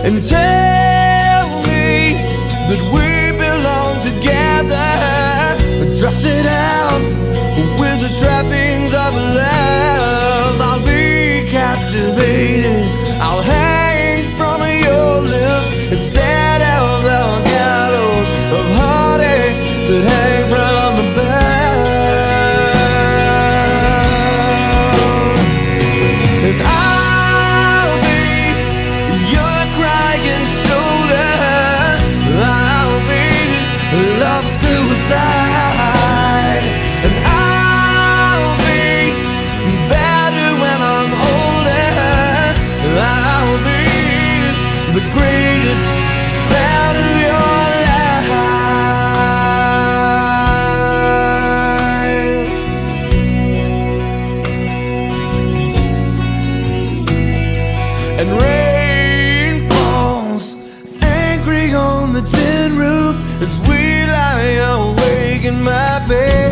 and tell me that we belong together. Dress it out with the trappings of love. I'll be captivated, I'll hang from your lips instead of the gallows of heartache that hang from above. And I'll be your crying shoulder, I'll be love suicide, and I'll be better when I'm older. I'll be the greatest part of your life. And rain falls angry on the tin roof as we lie awake in my bed.